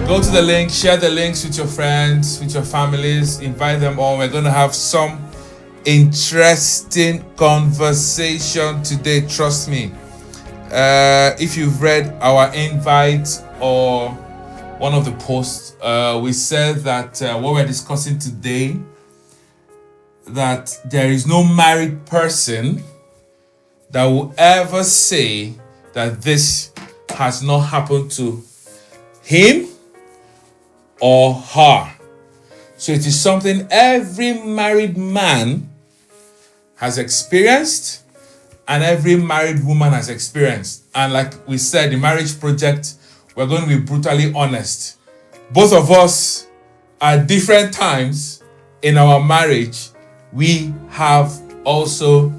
Go to the link, share the links with your friends, with your families, invite them all. We're going to have some interesting conversation today, trust me. If you've read our invite or one of the posts, we said that what we're discussing today, that there is no married person that will ever say that this has not happened to him or her. So it is something every married man has experienced and every married woman has experienced. And like we said, the Marriage Project, we're going to be brutally honest. Both of us, at different times in our marriage, we have also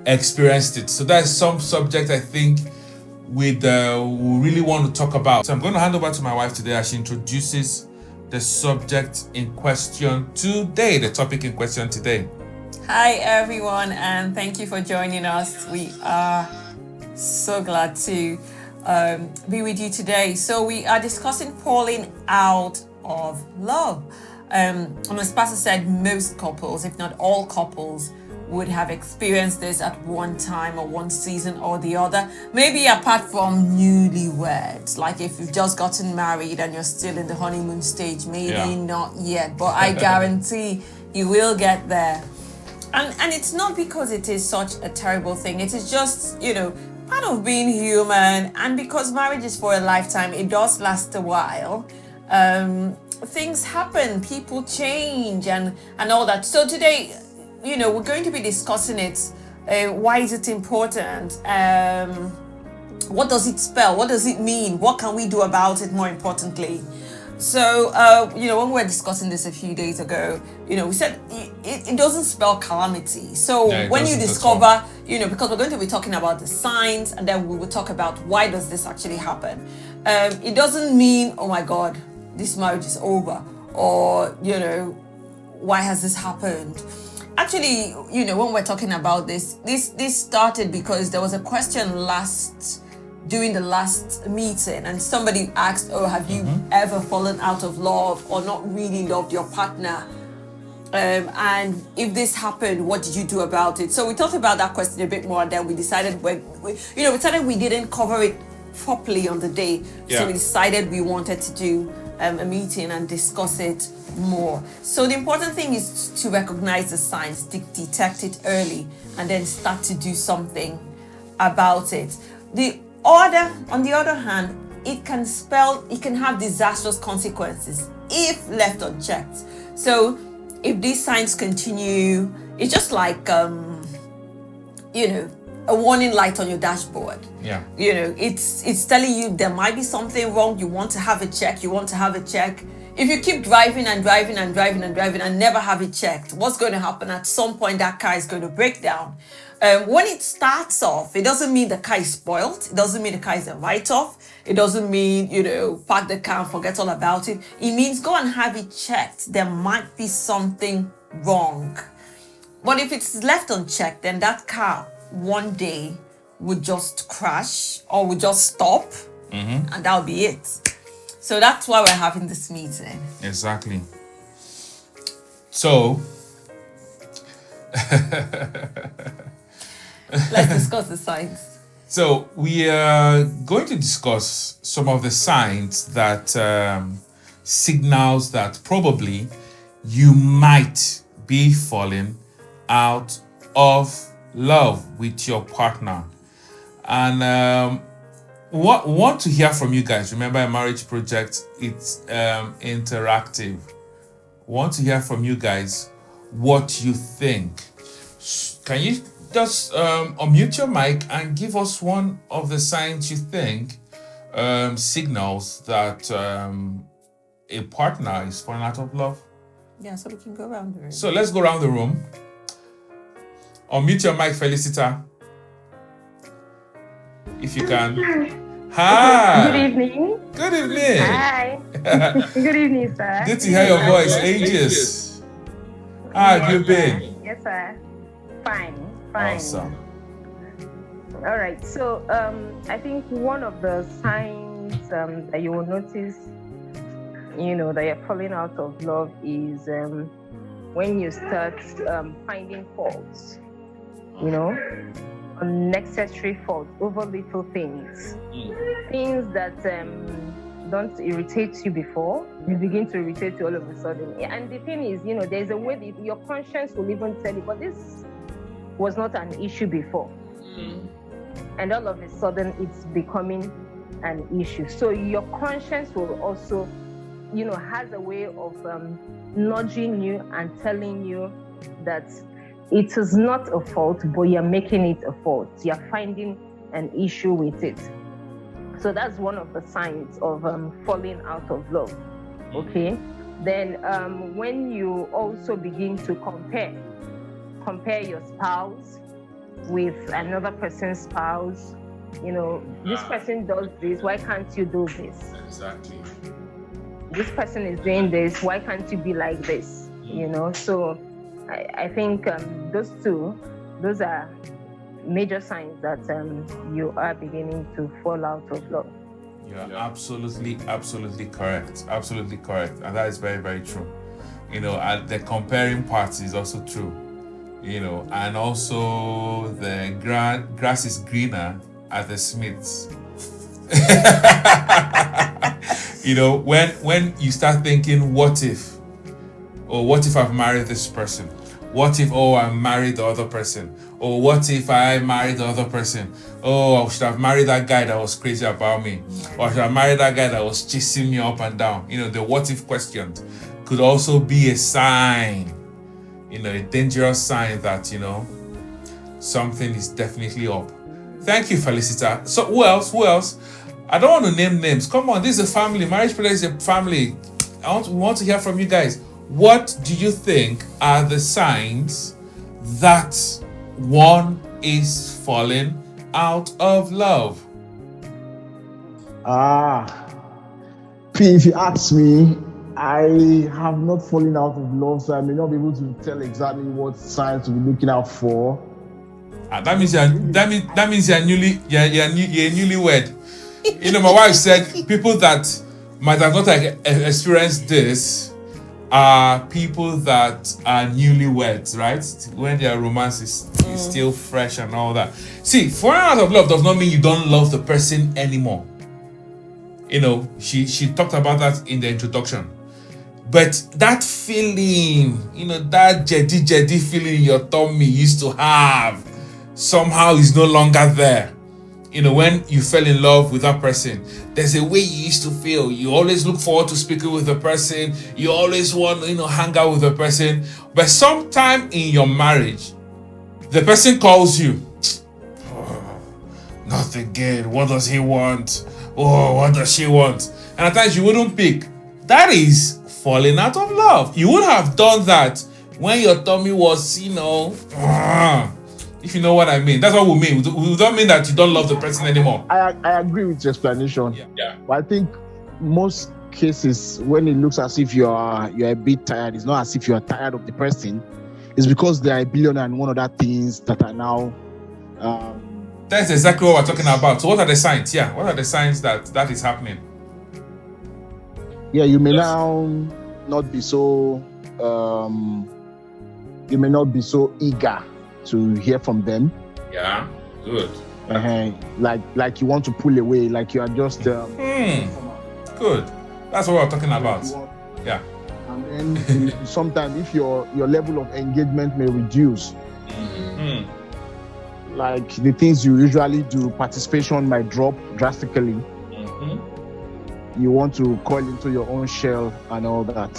experienced it. So that's some subject I think we really want to talk about. So I'm going to hand over to my wife today as she introduces the subject in question today, the topic in question today. Hi everyone, and thank you for joining us. We are so glad to be with you today. So we are discussing falling out of love. And as Pastor said, most couples, if not all couples, would have experienced this at one time or one season or the other. Maybe apart from newlyweds, like if you've just gotten married and you're still in the honeymoon stage, maybe not yet, but I guarantee you will get there. And it's not because it is such a terrible thing. It is just, part of being human. And because marriage is for a lifetime, it does last a while. Things happen, people change and all that. So today, we're going to be discussing it. Why is it important? What does it spell? What does it mean? What can we do about it, more importantly? So, when we were discussing this a few days ago, we said it doesn't spell calamity. So when you discover, because we're going to be talking about the signs and then we will talk about why does this actually happen. It doesn't mean, oh my God, this marriage is over, or, why has this happened? Actually, when we're talking about this started because there was a question during the last meeting, and somebody asked, oh, have you ever fallen out of love or not really loved your partner? And if this happened, what did you do about it? So we talked about that question a bit more, and then we decided we didn't cover it properly on the day. So we decided we wanted to do a meeting and discuss it more. So the important thing is to recognize the signs, detect it early, and then start to do something about it. On the other hand, it can have disastrous consequences if left unchecked. So if these signs continue, it's just like a warning light on your dashboard. Yeah. It's telling you there might be something wrong. You want to have a check. If you keep driving and never have it checked, what's going to happen? At some point, that car is going to break down. When it starts off, it doesn't mean the car is spoiled. It doesn't mean the car is a write-off. It doesn't mean, park the car and forget all about it. It means go and have it checked. There might be something wrong. But if it's left unchecked, then that car one day would just crash or would just stop, and that'll be it. So that's why we're having this meeting. Exactly. So let's discuss the signs. So we are going to discuss some of the signs that signals that probably you might be falling out of love with your partner. And want to hear from you guys. Remember, a Marriage Project, it's interactive. Want to hear from you guys what you think. Can you just unmute your mic and give us one of the signs you think signals that a partner is falling out of love? Yeah, so we can go around the room. So let's go around the room. Unmute your mic, Felicita, if you can. Hi. Good evening. Good evening. Hi. Good evening, sir. Good to hear your voice. Ages. How have you been? Yes, sir. Fine. Awesome. All right. So, I think one of the signs that you will notice that you're falling out of love is when you start finding faults, unnecessary faults over little things, things that don't irritate you before, you begin to irritate you all of a sudden. And the thing is, there's a way that your conscience will even tell you, but this was not an issue before. And all of a sudden it's becoming an issue. So your conscience will also, has a way of nudging you and telling you that it is not a fault, but you're making it a fault. You're finding an issue with it. So that's one of the signs of falling out of love. Okay. Then when you also begin to compare your spouse with another person's spouse, this person does this, why can't you do this? Exactly. This person is doing this, why can't you be like this? So I think those are major signs that you are beginning to fall out of love. You're absolutely correct. Absolutely correct. And that is very, very true. And the comparing part is also true. And also the grass is greener at the Smiths. When you start thinking, what if I've married this person? What if, I married the other person? Or what if I married the other person? I should have married that guy that was crazy about me. Or I should have married that guy that was chasing me up and down. The what if questions could also be a sign, a dangerous sign that, something is definitely up. Thank you, Felicita. So who else? I don't want to name names. Come on, this is a family. Marriage Prayer is a family. We want to hear from you guys. What do you think are the signs that one is falling out of love? If you ask me, I have not fallen out of love, so I may not be able to tell exactly what signs to be looking out for. That means you're newlywed. My wife said people that might have not experienced this are people that are newlyweds, right? When their romance is still fresh and all that. See, falling out of love does not mean you don't love the person anymore. She talked about that in the introduction. But that feeling, that jetty feeling in your tummy you used to have, somehow is no longer there. When you fell in love with that person, there's a way you used to feel. You always look forward to speaking with the person. You always want to, hang out with the person. But sometime in your marriage, the person calls you. Not again. What does he want? What does she want? And at times you wouldn't pick. That is falling out of love. You would have done that when your tummy was, if you know what I mean. That's what we mean. We don't mean that you don't love the person anymore. I agree with your explanation. Yeah. But I think most cases, when it looks as if you're a bit tired, it's not as if you're tired of the person. It's because there are a billion and one other things that are now... That's exactly what we're talking about. So what are the signs? Yeah, what are the signs that is happening? Yeah, you may now not be so... you may not be so eager to hear from them. Yeah, good. Like you want to pull away, like you are just... Good. That's what we're talking about. Yeah. And then sometimes if your level of engagement may reduce, like the things you usually do, participation might drop drastically. You want to coil into your own shell and all that.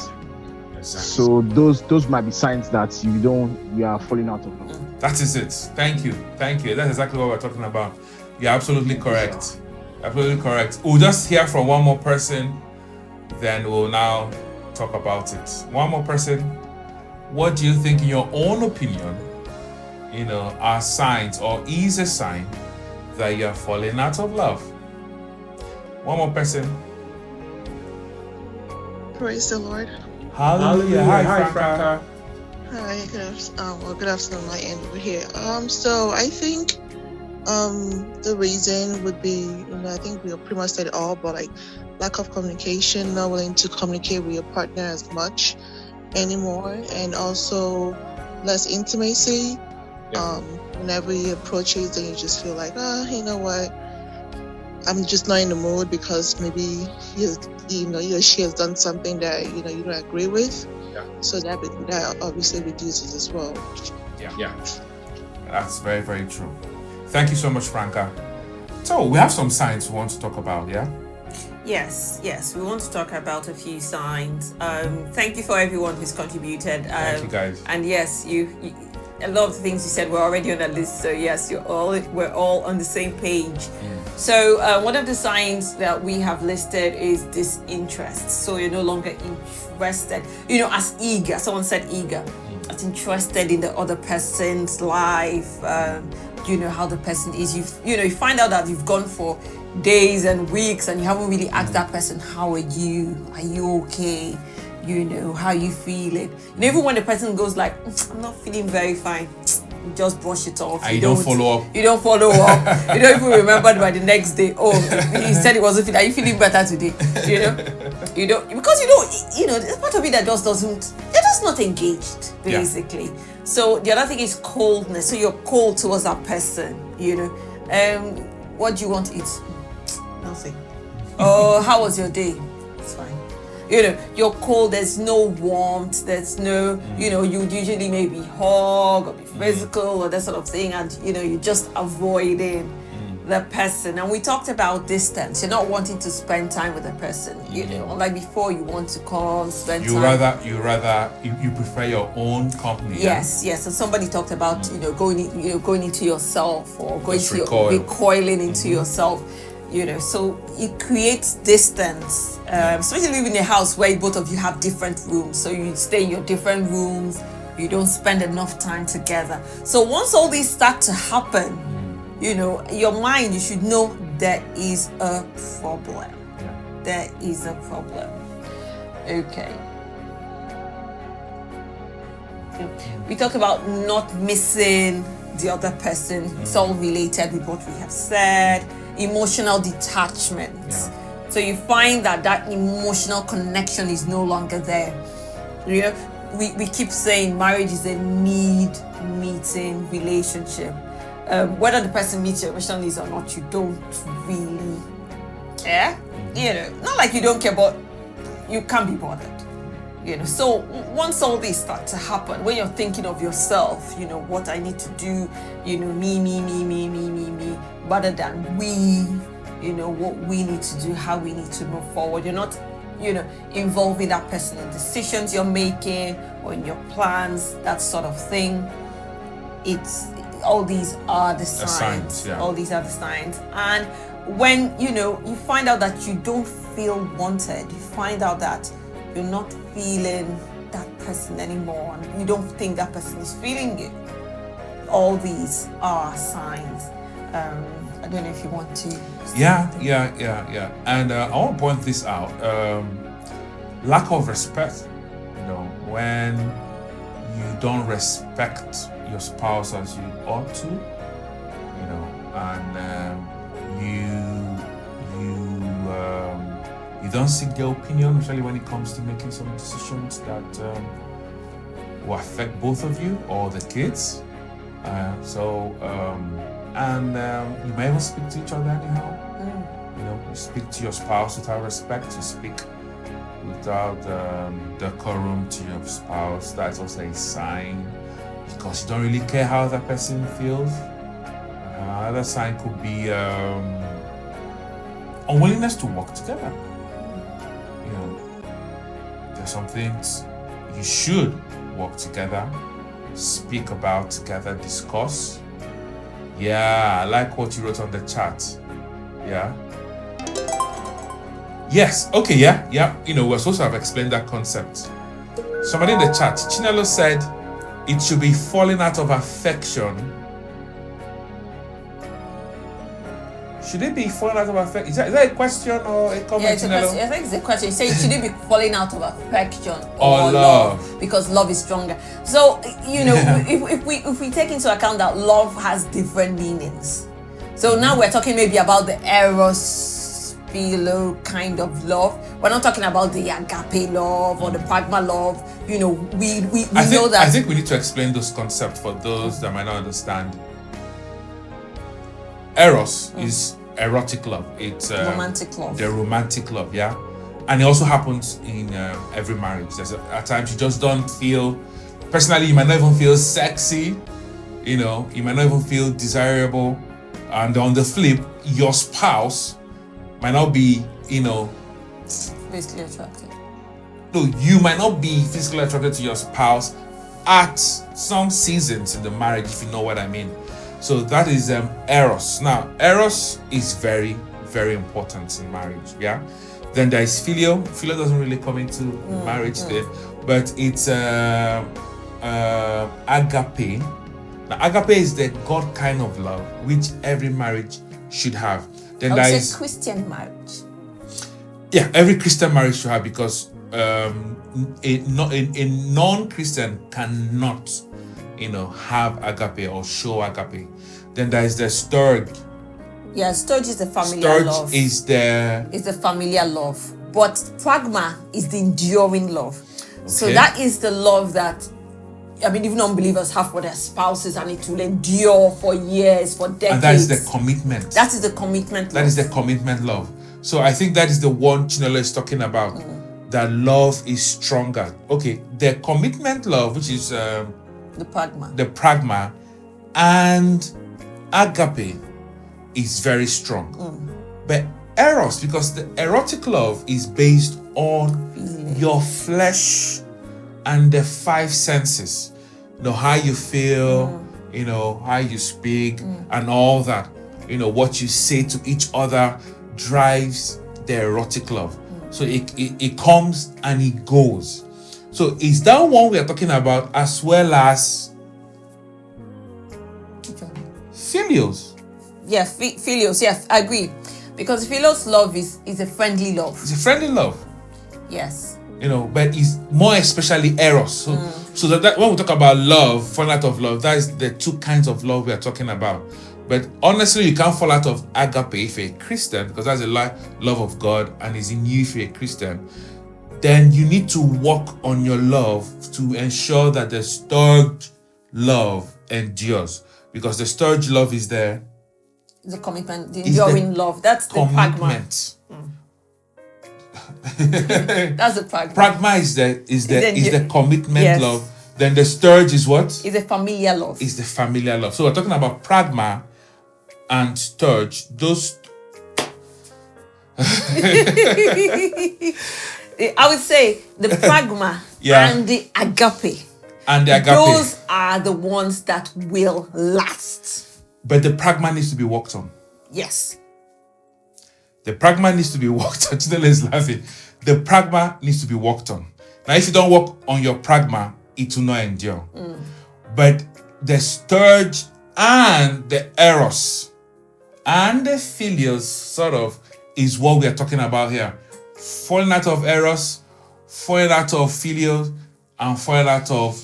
Exactly. So those might be signs that you are falling out of love. That is it. Thank you. That's exactly what we're talking about. You're absolutely correct. We'll just hear from one more person, then we'll now talk about it. One more person. What do you think, in your own opinion, are signs or is a sign that you're falling out of love? One more person. Praise the Lord. Hallelujah. Hi, Franca. Hi, good afternoon, my end over here. So I think The reason would be, I think we pretty much said it all, but like lack of communication, not willing to communicate with your partner as much anymore, and also less intimacy. Whenever you approach it, then you just feel like, you know what, I'm just not in the mood because maybe he or she has done something that you don't agree with. So that obviously reduces as well. Yeah, that's very, very true. Thank you so much, Franca. So we have some signs we want to talk about, yeah? Yes, we want to talk about a few signs. Thank you for everyone who's contributed. Thank you, guys. And yes, you a lot of the things you said were already on the list. So yes, we're all on the same page. So one of the signs that we have listed is disinterest. So you're no longer interested, as eager. Someone said eager, as interested in the other person's life. How the person is. You find out that you've gone for days and weeks and you haven't really asked that person, how are you? Are you okay? How you feeling? Even when the person goes like, I'm not feeling very fine, you just brush it off. You don't follow up. You don't follow up. You don't even remember by the next day. Oh, he said it wasn't feeling. Are you feeling better today? You don't, because there's part of it that just doesn't. You're just not engaged, basically. Yeah. So the other thing is coldness. So you're cold towards that person. What do you want to eat? Nothing. Oh, how was your day? It's fine. You're cold, there's no warmth, there's no, you'd usually maybe hug or be physical or that sort of thing, and you're just avoiding the person. And we talked about distance. You're not wanting to spend time with the person, like before you want to come spend time. You prefer your own company. Yes. And somebody talked about going into yourself or recoiling into yourself. So it creates distance, especially living in a house where both of you have different rooms. So you stay in your different rooms, you don't spend enough time together. So once all these start to happen, your mind, you should know there is a problem. There is a problem. Okay. We talk about not missing the other person. It's all related with what we have said. Emotional detachment. So you find that emotional connection is no longer there. We keep saying marriage is a need-meeting relationship. Whether the person meets your emotional needs or not, you don't really care. Not like you don't care, but you can't be bothered. So once all this start to happen, when you're thinking of yourself, what I need to do, me, rather than we, what we need to do, how we need to move forward. You're not, involving that person in decisions you're making or in your plans, that sort of thing. All these are the signs. All these are the signs. And when, you find out that you don't feel wanted, you find out that you're not feeling that person anymore, and you don't think that person is feeling it. All these are signs. I don't know if you want to. Yeah. And I want to point this out. Lack of respect. When you don't respect your spouse as you ought to, and you don't seek their opinion, especially when it comes to making some decisions that will affect both of you or the kids. You may even speak to each other anyhow. You speak to your spouse without respect. You speak without decorum to your spouse. That's also a sign, because you don't really care how that person feels. Another sign could be unwillingness to work together. There's some things you should work together, speak about together, discuss. I like what you wrote on the chat. Yes, okay, yeah. We're supposed to have explained that concept. Somebody in the chat, Chinelo said, it should be falling out of affection. Should it be falling out of affection? Is that a question or a comment? Yeah, it's a question. I think it's a question. You say, should it be falling out of affection or love? Because love is stronger. So, if we take into account that love has different meanings. So now we're talking maybe about the eros philo kind of love. We're not talking about the agape love or the pragma love. We know that. I think we need to explain those concepts for those that might not understand. Eros is erotic love. It's romantic love. The romantic love, yeah. And it also happens in every marriage. At times you just don't feel, personally, you might not even feel sexy, you might not even feel desirable. And on the flip, your spouse might not be, physically attracted. No, you might not be physically attracted to your spouse at some seasons in the marriage, if you know what I mean. So that is eros. Now, eros is very, very important in marriage, yeah? Then there is phileo. Phileo doesn't really come into marriage there, but it's agape. Now, agape is the God kind of love which every marriage should have. Then I there would is say Christian marriage. Yeah, every Christian marriage should have, because a non-Christian cannot, have agape or show agape. Then there is the storge. Yeah, storge is the familiar love. Storge is the familiar love, but pragma is the enduring love. Okay. So that is the love that, even unbelievers have for their spouses, and it will endure for years, for decades. And that is the commitment. That is the commitment love. That is the commitment love. So I think that is the one Chinelo is talking about. That love is stronger. Okay, the commitment love, which is the pragma, and agape is very strong. But eros, because the erotic love is based on your flesh and the five senses. How you feel, how you speak, and all that. What you say to each other drives the erotic love. So it comes and it goes. So is that one we are talking about, as well as philios? Yeah, philios. Yes, I agree. Because philios love is a friendly love. It's a friendly love. Yes. But it's more especially eros. So that when we talk about love, fall out of love, that is the two kinds of love we are talking about. But honestly, you can't fall out of agape if you're a Christian, because that's a love of God and is in you if you're a Christian. Then you need to work on your love to ensure that the storge love endures. Because the storge love is there. The commitment, the enduring love. That's the commitment. That's the pragma. Pragma is the commitment love. Then the storge is what? Is the familiar love. Is the familiar love. So we're talking about pragma and storge. Those I would say the pragma and the agape. And the agape. Those are the ones that will last. But the pragma needs to be worked on. Yes. The pragma needs to be worked on. Chinelo is laughing. The pragma needs to be worked on. Now, if you don't work on your pragma, it will not endure. But the storge and the eros and the philios sort of is what we are talking about here. Falling out of eros, falling out of philios, and falling out of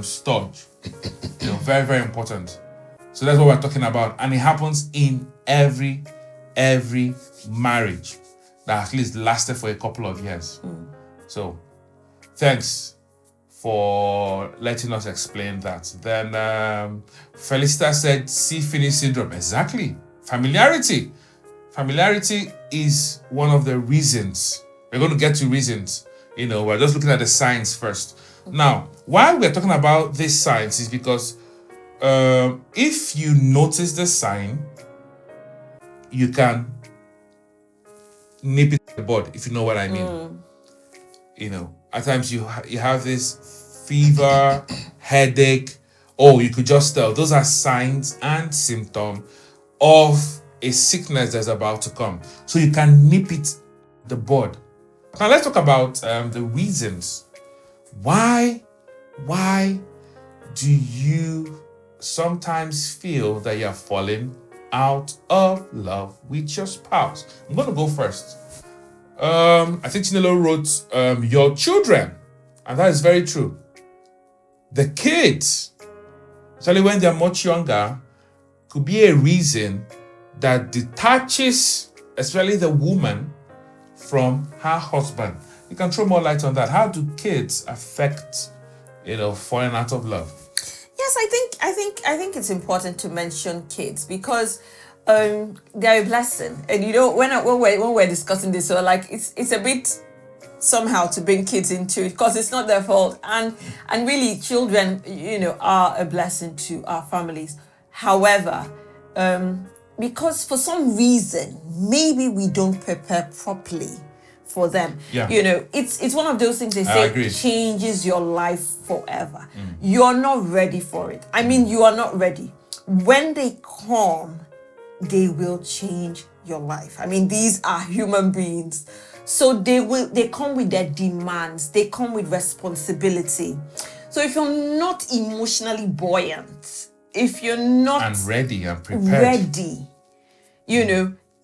storge. Very, very important. So that's what we're talking about. And it happens in every marriage that at least lasted for a couple of years. So thanks for letting us explain that. Then Felicita said, see finish syndrome. Exactly. Familiarity. Familiarity is one of the reasons. We're going to get to reasons. We're just looking at the signs first. Now, why we're talking about these signs is because if you notice the sign, you can nip it in the bud, if you know what I mean. At times you have this fever, headache. You could just tell. Those are signs and symptoms of a sickness that's about to come. So you can nip it in the bud. Now let's talk about the reasons. Why do you sometimes feel that you're falling out of love with your spouse? I'm going to go first. I think Chinelo wrote your children, and that is very true. The kids, especially when they're much younger, could be a reason that detaches, especially the woman, from her husband. You can throw more light on that. How do kids affect, falling out of love? Yes, I think it's important to mention kids because they're a blessing. And when we're discussing this, so like it's a bit somehow to bring kids into it because it's not their fault. And really children, are a blessing to our families. However, because for some reason, maybe we don't prepare properly for them. Yeah. It's one of those things they say changes your life forever. You're not ready for it. I mean, you are not ready. When they come, they will change your life. I mean, these are human beings. So they come with their demands. They come with responsibility. So if you're not emotionally buoyant, if you're not and ready and prepared,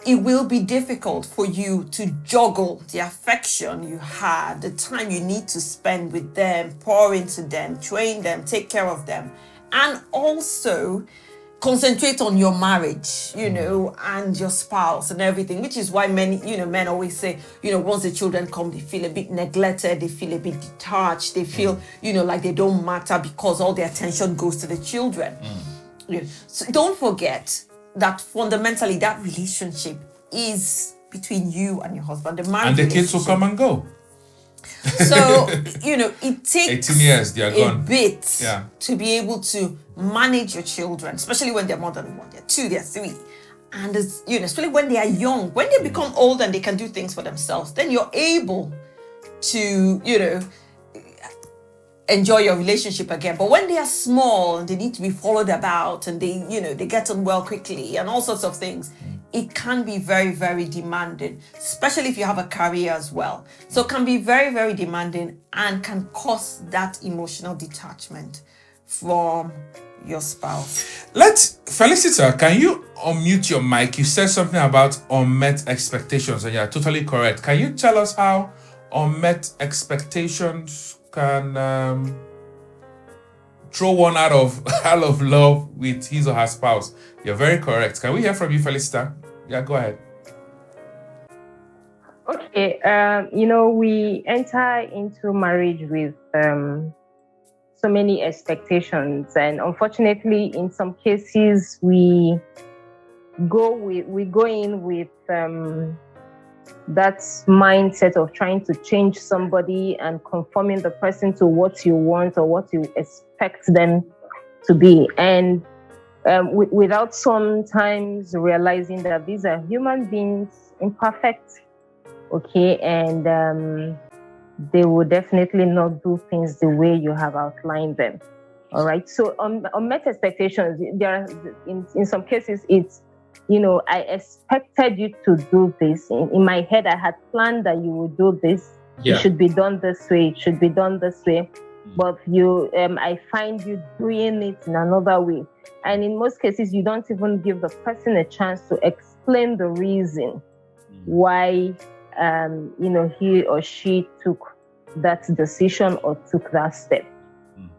it will be difficult for you to juggle the affection you had, the time you need to spend with them, pour into them, train them, take care of them, and also concentrate on your marriage, and your spouse and everything, which is why many, men always say, once the children come, they feel a bit neglected, they feel a bit detached, they feel, like they don't matter because all the attention goes to the children. So don't forget that fundamentally that relationship is between you and your husband. And the kids will come and go. So, it takes 18 years, they are gone. A bit to be able to manage your children, especially when they're more than one, they're two, they're three. And, especially when they are young, when they become old and they can do things for themselves, then you're able to, enjoy your relationship again. But when they are small and they need to be followed about and they, they get on well quickly and all sorts of things, it can be very, very demanding, especially if you have a career as well. So it can be very, very demanding and can cause that emotional detachment from your spouse. Felicita, can you unmute your mic? You said something about unmet expectations and you're totally correct. Can you tell us how unmet expectations can throw one out of love with his or her spouse? You're very correct. Can we hear from you, Felicita? Yeah, go ahead. Okay, we enter into marriage with so many expectations, and unfortunately, in some cases, we go in with that mindset of trying to change somebody and conforming the person to what you want or what you expect them to be, and without sometimes realizing that these are human beings, imperfect, okay, and they will definitely not do things the way you have outlined them. All right. So unmet expectations, there are in some cases it's, I expected you to do this. In my head, I had planned that you would do this. Yeah. It should be done this way. It should be done this way. But I find you doing it in another way. And in most cases, you don't even give the person a chance to explain the reason why, he or she took that decision or took that step.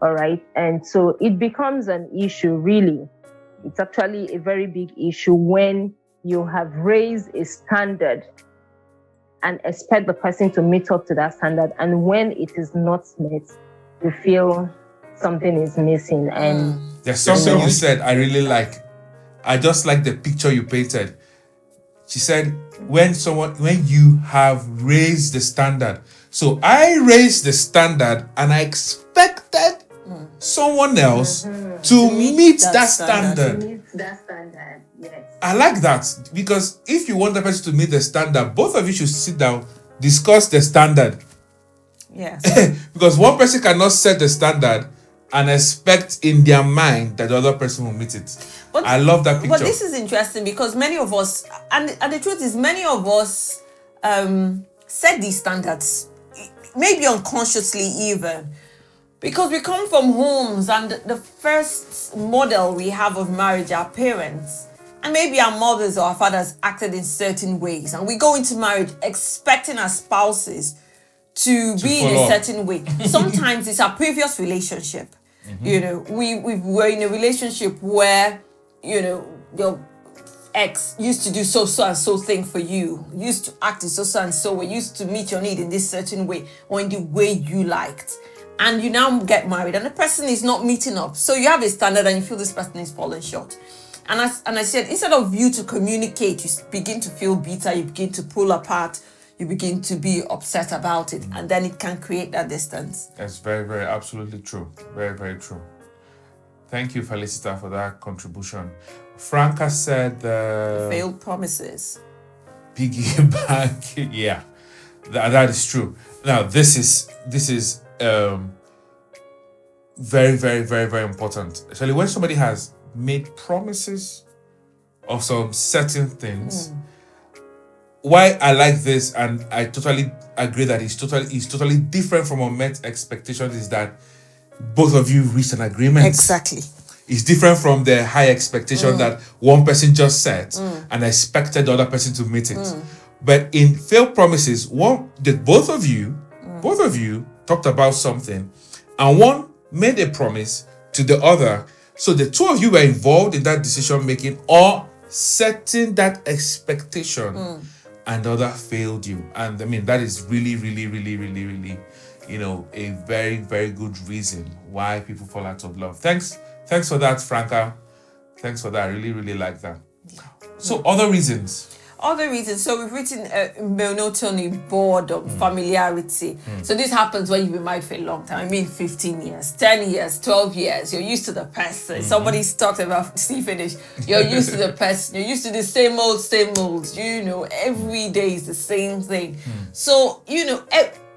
All right. And so it becomes an issue, really. It's actually a very big issue when you have raised a standard and expect the person to meet up to that standard. And when it is not met, you feel something is missing. And there's something you said I really like. I just like the picture you painted. She said, when you have raised the standard. So I raised the standard and I expected someone else to meet that standard. Yes. I like that, because if you want the person to meet the standard, both of you should sit down, discuss the standard. Yes. Because one person cannot set the standard and expect in their mind that the other person will meet it. But I love that picture. But this is interesting because many of us, and the truth is, many of us set these standards, maybe unconsciously even, because we come from homes and the first model we have of marriage are parents. And maybe our mothers or our fathers acted in certain ways. And we go into marriage expecting our spouses to be in a certain way. Sometimes it's our previous relationship. We were in a relationship where, your ex used to do so and so thing for you, used to act in so and so way, used to meet your need in this certain way or in the way you liked, and you now get married and the person is not meeting up. So you have a standard and you feel this person is falling short. And I said, instead of you to communicate, you begin to feel bitter, you begin to pull apart, you begin to be upset about it, and then it can create that distance. That's very, very, absolutely true. Very, very true. Thank you, Felicita, for that contribution. Franca said... failed promises. Piggy bank. Yeah, that is true. Now, this is very, very, very, very important. Actually, when somebody has made promises of some certain things, why I like this, and I totally agree that it's totally different from unmet expectations, is that both of you reached an agreement. Exactly. It's different from the high expectation that one person just set and expected the other person to meet it. But in failed promises, both of you talked about something, and one made a promise to the other. So the two of you were involved in that decision making or setting that expectation, and the other failed you. And I mean, that is really, really, really, really, really, a very, very good reason why people fall out of love. Thanks for that, Franca. Thanks for that. I really, really like that. So other reasons. So we've written monotony, boredom, familiarity. So this happens when you've been married for a long time. I mean 15 years, 10 years, 12 years. You're used to the person. Somebody's talked about finish. You're used to the person. You're used to the same old. Every day is the same thing. So,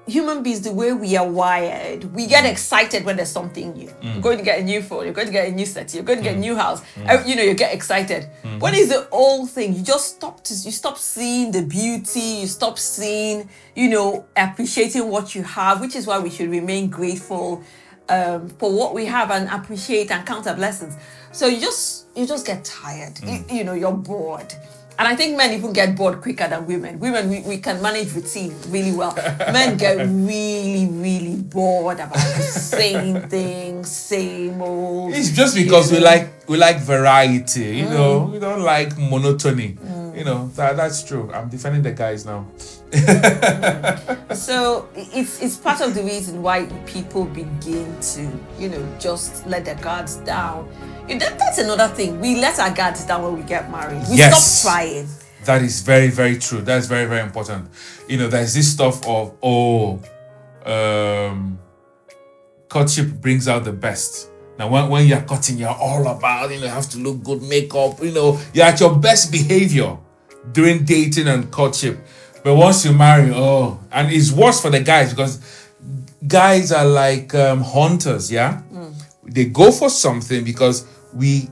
human beings, the way we are wired, we get excited when there's something new. You're going to get a new phone, you're going to get a new set, you're going to get a new house. You get excited. When is the old thing? You just stop seeing the beauty, you stop seeing, appreciating what you have, which is why we should remain grateful for what we have and appreciate and count our blessings. So you just get tired. You're bored. And I think men even get bored quicker than women. Women, we can manage routine really well. Men get really, really bored about the same thing, same old. It's just because we like variety, We don't like monotony. That's true. I'm defending the guys now. So it's part of the reason why people begin to, just let their guards down. That's another thing. We let our guards down when we get married. We stop trying. That is very, very true. That's very, very important. There's this stuff of, courtship brings out the best. Now, when you're cutting, you're all about, you have to look good, makeup, you're at your best behavior during dating and courtship. But once you marry, and it's worse for the guys because guys are like hunters, yeah? They go for something because we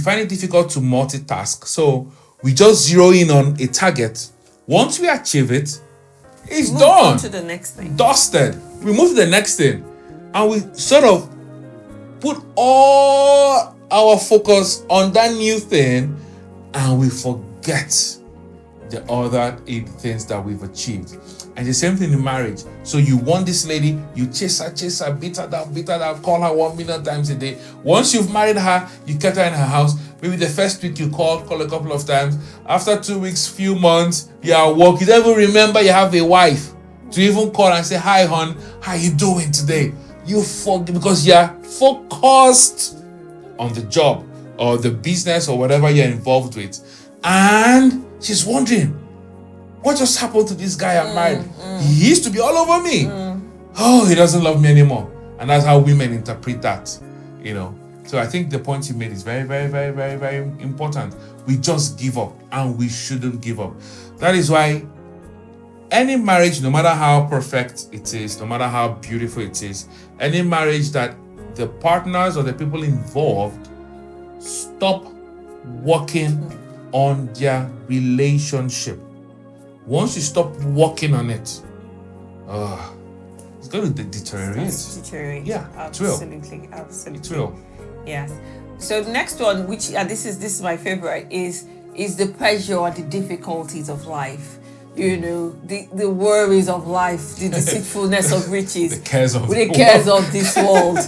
find it difficult to multitask. So we just zero in on a target. Once we achieve it, it's done. On to the next thing. Dusted. We move to the next thing. And we sort of put all our focus on that new thing and we forget the other 8 things that we've achieved. And the same thing in marriage. So you want this lady, you chase her, beat her down, call her 1 million times a day. Once you've married her, you kept her in her house. Maybe the first week you call a couple of times. After 2 weeks, few months, you're at work. You don't even remember you have a wife to even call and say, hi, hon, how you doing today? You forget because you're focused on the job or the business or whatever you're involved with. And she's wondering, what just happened to this guy I married? He used to be all over me. Oh, he doesn't love me anymore. And that's how women interpret that, So I think the point you made is very, very, very, very, very important. We just give up and we shouldn't give up. That is why any marriage, no matter how perfect it is, no matter how beautiful it is, any marriage that the partners or the people involved stop working on their relationship. Once you stop working on it, it's going to deteriorate. Yeah, absolutely. It will. Yes. So the next one, which this is my favorite, is the pressure or the difficulties of life. the worries of life, the deceitfulness of riches, the cares of this world.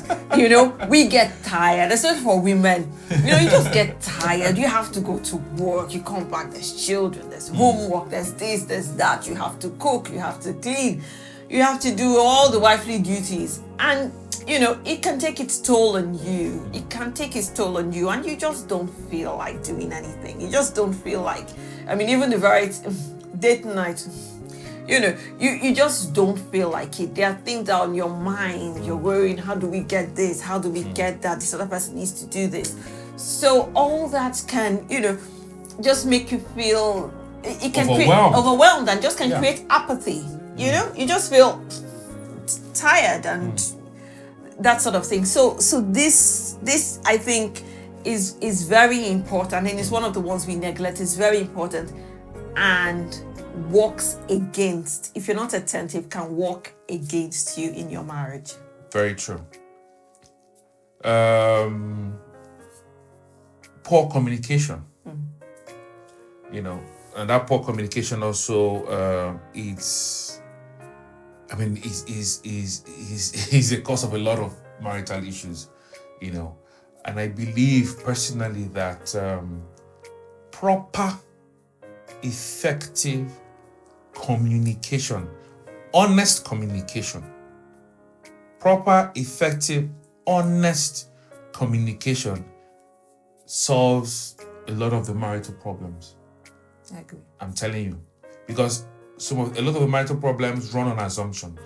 We get tired, especially for women. You just get tired. You have to go to work. You come back, there's children, there's homework, there's this, there's that. You have to cook, you have to clean, you have to do all the wifely duties. And it can take its toll on you. It can take its toll on you, and you just don't feel like doing anything. You just don't feel like, even the very date night, you just don't feel like it. There are things that are on your mind. You're worrying, how do we get this? How do we get that? This other person needs to do this. So all that can, just make you feel, it can create overwhelmed and just can create apathy. You just feel tired and that sort of thing. So this I think is very important, and it's one of the ones we neglect. It's very important and works against, if you're not attentive, can work against you in your marriage. Very true. Poor communication. And that poor communication also is a cause of a lot of marital issues, And I believe personally that proper, effective communication, honest communication, proper, effective, honest communication solves a lot of the marital problems. I agree. I'm telling you, because a lot of the marital problems run on assumptions.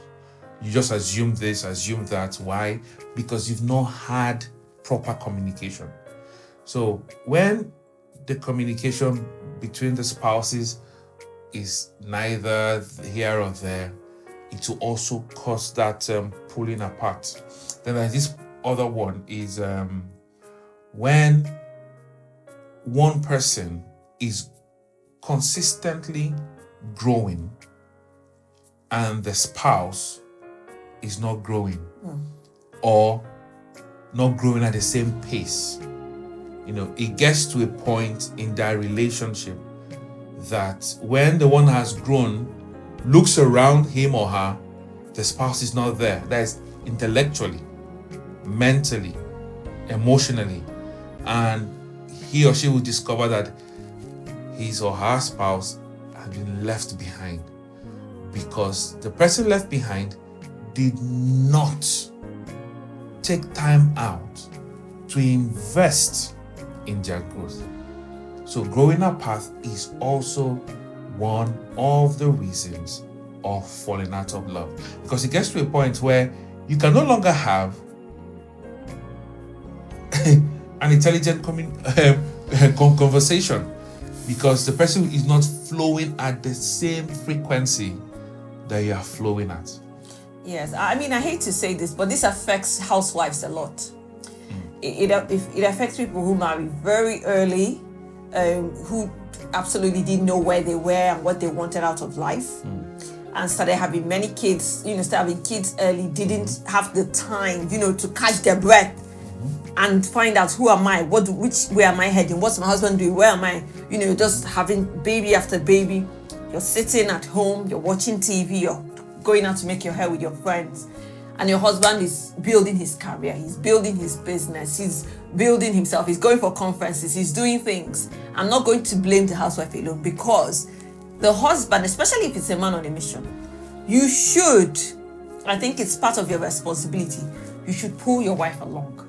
You just assume this, assume that. Why? Because you've not had proper communication. So when the communication between the spouses is neither here or there, it will also cause that pulling apart. Then there's this other one is when one person is consistently growing and the spouse is not growing or not growing at the same pace. It gets to a point in that relationship that when the one has grown looks around him or her, the spouse is not there. That is intellectually, mentally, emotionally, and he or she will discover that his or her spouse has been left behind because the person left behind did not take time out to invest in their growth. So growing apart is also one of the reasons of falling out of love, because it gets to a point where you can no longer have an intelligent conversation because the person is not flowing at the same frequency that you are flowing at. Yes, I hate to say this, but this affects housewives a lot. It affects people who marry very early, who absolutely didn't know where they were and what they wanted out of life, and started having many kids, started having kids early, didn't have the time, to catch their breath and find out, who am I? Which way am I heading? What's my husband doing? Where am I? Just having baby after baby. You're sitting at home, you're watching TV, you're going out to make your hair with your friends, and your husband is building his career, he's building his business, he's building himself, he's going for conferences, he's doing things. I'm not going to blame the housewife alone, because the husband, especially if it's a man on a mission, you should, I think it's part of your responsibility, you should pull your wife along.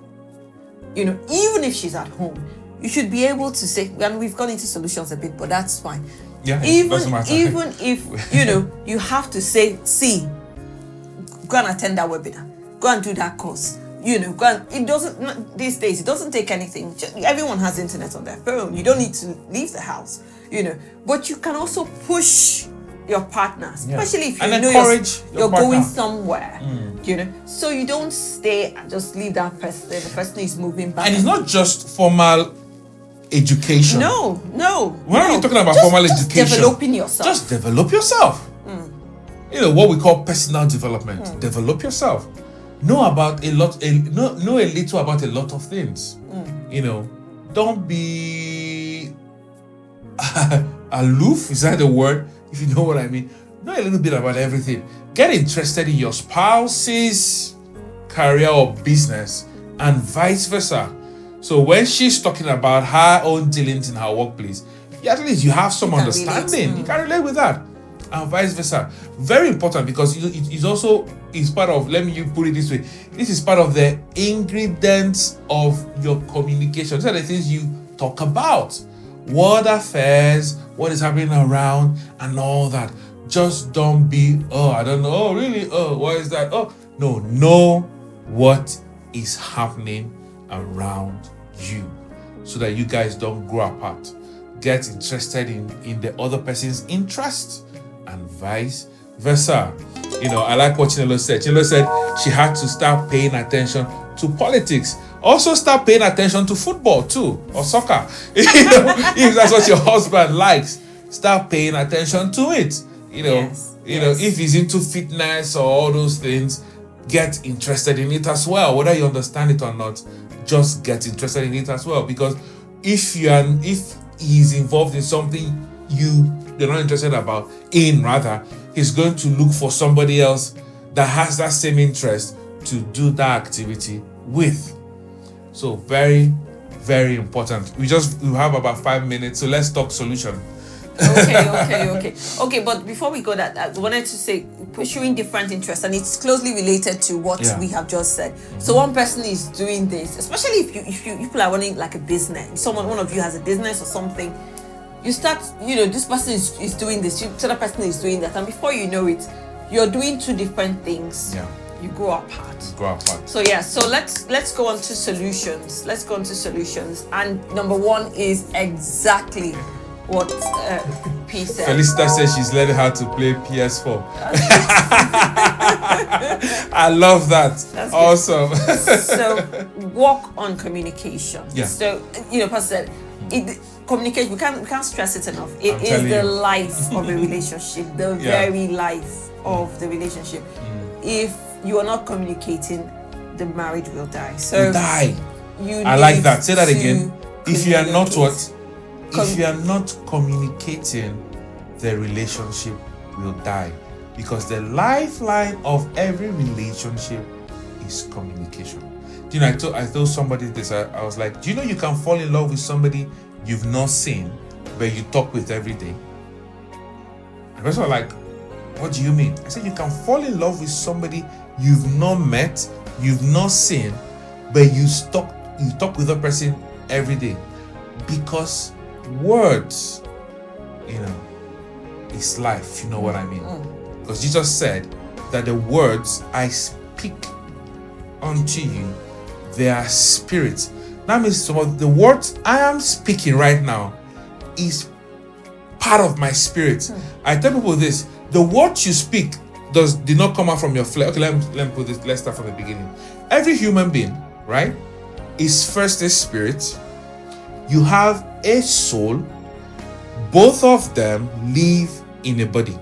Even if she's at home, you should be able to say, and we've gone into solutions a bit, but that's fine. Yeah, even if you have to say, see, go and attend that webinar, go and do that course, go and, it doesn't, these days it doesn't take anything. Everyone has internet on their phone. You don't need to leave the house, but you can also push your partner, especially if you're going somewhere, so you don't stay and just leave that person. The person is moving back. And it's not just formal education. No. We're not talking about formal education. Developing yourself. Just develop yourself. What we call personal development. Develop yourself. Know a little about a lot of things. Don't be aloof. Is that the word? if you know what I mean. Know a little bit about everything. Get interested in your spouse's career or business and vice versa. So when she's talking about her own dealings in her workplace, at least you have some understanding. You can relate with that. And vice versa. Very important, because it's also part of, let me put it this way, this is part of the ingredients of your communication. These are the things you talk about. World affairs, what is happening around, and all that. Just don't be, I don't know, really, what is that? No, know what is happening around you, so that you guys don't grow apart. Get interested in the other person's interest, and vice versa. I like what Chinelo said. Chinelo said she had to start paying attention to politics. Also start paying attention to football too, or soccer. If that's what your husband likes, start paying attention to it. If he's into fitness or all those things, get interested in it as well. Whether you understand it or not, just get interested in it as well. Because if he's involved in something you're not interested rather, he's going to look for somebody else that has that same interest to do that activity with. So very, very important. We have about 5 minutes, so let's talk solution. Okay. But before we go that, I wanted to say pursuing different interests, and it's closely related to what we have just said. So one person is doing this, especially if you people are running like a business. One of you has a business or something. You start, this person is doing this, the other person is doing that, and before you know it, you're doing two different things. Yeah. You grow apart. So let's go on to solutions. And number one is exactly what P said. Felicita says she's learning how to play PS4. I love that. That's awesome. So work on communication. Yeah. So Pastor said, communication, we can't stress it enough. It is the life of a relationship, the very life of the relationship. If you are not communicating, the marriage will die. So die. I like that. Say that again. If you are not what? If you are not communicating, the relationship will die. Because the lifeline of every relationship is communication. I told somebody this. I was like, do you know you can fall in love with somebody you've not seen, but you talk with every day? And the person was like, what do you mean? I said, you can fall in love with somebody you've not met, you've not seen, but you talk with that person every day. Because words, is life. You know what I mean? Because Jesus said that the words I speak unto you, they are spirit. That means some of the words I am speaking right now is part of my spirit. I tell people this: the words you speak did not come out from your flesh. Okay, let me put this. Let's start from the beginning. Every human being, right, is first a spirit. You have a soul. Both of them live in a body.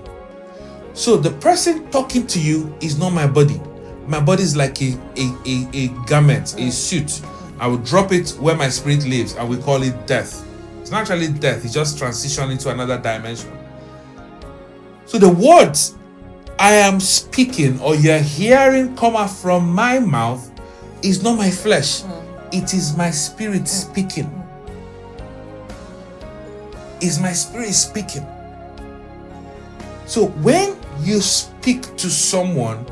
So the person talking to you is not my body. My body is like a garment, a suit. I will drop it where my spirit lives, and we call it death. It's not actually death, it's just transition into another dimension. So the words I am speaking or you're hearing come out from my mouth is not my flesh. It is my spirit speaking. It's my spirit speaking. So when you speak to someone,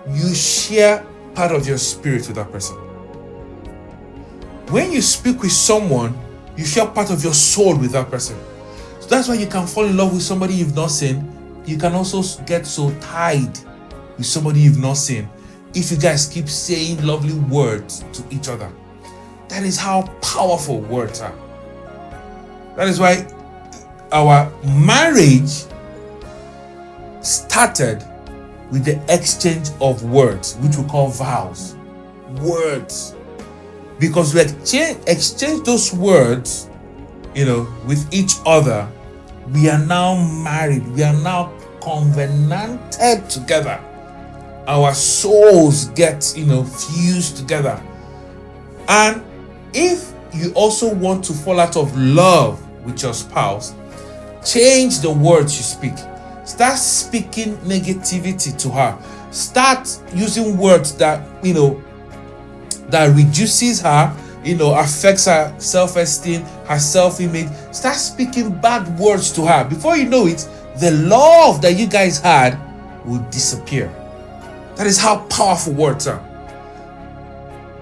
you share part of your spirit with that person. When you speak with someone, you share part of your soul with that person. So that's why you can fall in love with somebody you've not seen. You can also get so tied with somebody you've not seen if you guys keep saying lovely words to each other. That is how powerful words are. That is why our marriage started with the exchange of words, which we call vows. Words. Because we exchange those words, with each other, we are now married. We are now covenanted together. Our souls get, fused together. And if you also want to fall out of love with your spouse, change the words you speak. Start speaking negativity to her. Start using words that, that reduces her, affects her self-esteem, her self-image. Start speaking bad words to her. Before you know it, the love that you guys had will disappear. That is how powerful words are.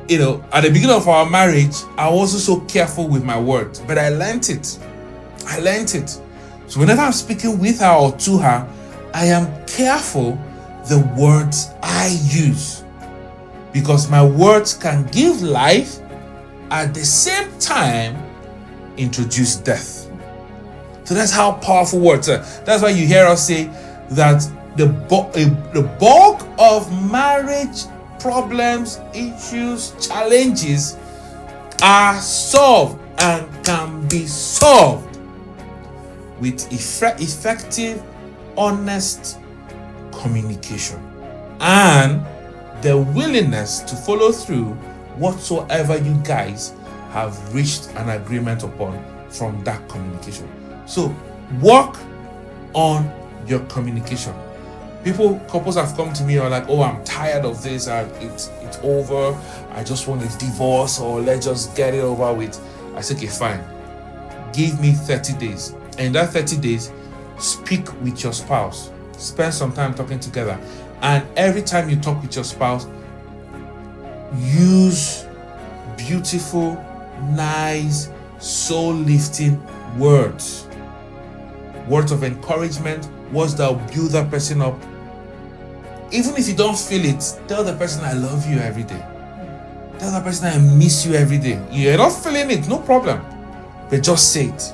At the beginning of our marriage, I wasn't so careful with my words, but I learned it. So whenever I'm speaking with her or to her, I am careful the words I use, because my words can give life, at the same time introduce death. So that's how powerful words are. That's why you hear us say that the bulk of marriage problems, issues, challenges are solved and can be solved with effective, honest communication and the willingness to follow through whatsoever you guys have reached an agreement upon from that communication. So work on your communication. Couples have come to me and are like, oh, I'm tired of this, it's over, I just want a divorce, or let's just get it over with. I said, okay, fine. Give me 30 days. And in that 30 days, speak with your spouse. Spend some time talking together. And every time you talk with your spouse, use beautiful, nice, soul-lifting words. Words of encouragement, words that will build that person up. Even if you don't feel it, tell the person, I love you every day. Tell the person, I miss you every day. You're not feeling it, no problem. But just say it.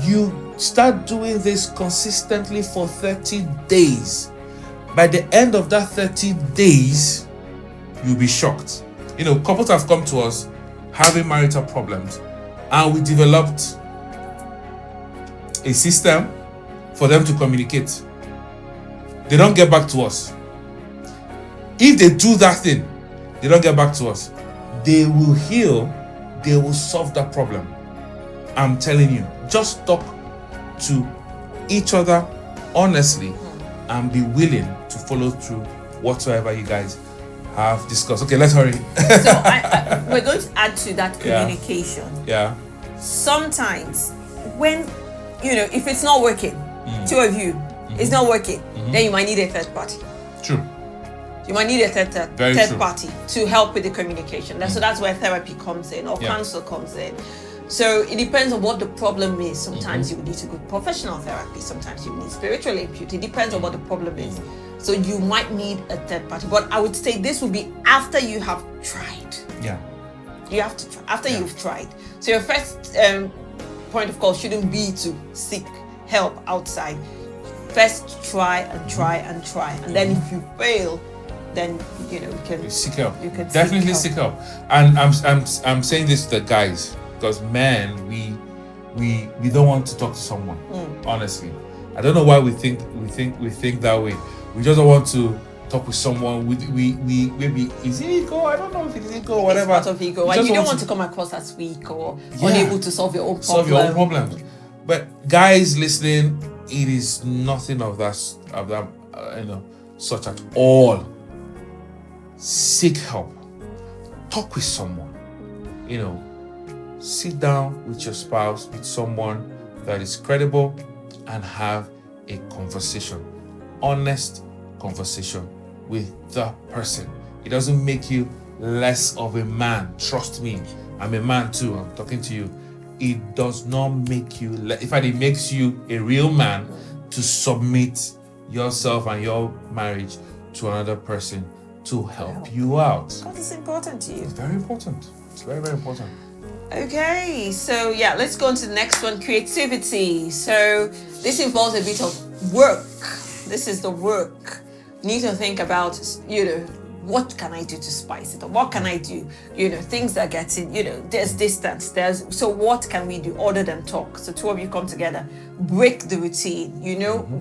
You start doing this consistently for 30 days. By the end of that 30 days, you'll be shocked. Couples have come to us having marital problems, and we developed a system for them to communicate. They don't get back to us. If they do that thing, they don't get back to us, they will heal, they will solve that problem. I'm telling you, just talk to each other honestly and be willing to follow through whatsoever you guys have discussed. Okay, let's hurry. So we're going to add to that communication. Yeah. Sometimes when, if it's not working, two of you, it's not working, then you might need a third party. True. You might need a third true. party to help with the communication. So that's where therapy comes in, or counsel comes in. So it depends on what the problem is. Sometimes you need to go to professional therapy. Sometimes you need spiritual input. It depends on what the problem is. So you might need a third party. But I would say this will be after you have tried. Yeah. You have to try after you've tried. So your first point of call shouldn't be to seek help outside. First try and try and try. And then if you fail, then you can seek help. You can definitely seek help. And I'm saying this to the guys, because men, we don't want to talk to someone. Honestly, I don't know why we think that way. We just don't want to talk with someone. We maybe is it ego? I don't know if it's ego or whatever. It's part of ego. And you don't want to come across as weak or unable to solve your own problem. But guys listening, it is nothing of that such at all. Seek help. Talk with someone. Sit down with your spouse, with someone that is credible, and have a conversation. Honest conversation with the person. It doesn't make you less of a man. Trust me. I'm a man too. I'm talking to you. It does not make you in fact, it makes you a real man to submit yourself and your marriage to another person to help you out. Because it's important to you. It's very important. It's very, very important. Okay, so let's go on to the next one, creativity. So this involves a bit of work. This is the work. You need to think about, what can I do to spice it up? What can I do? Things that get in, there's distance. So what can we do other than talk? So two of you come together, break the routine,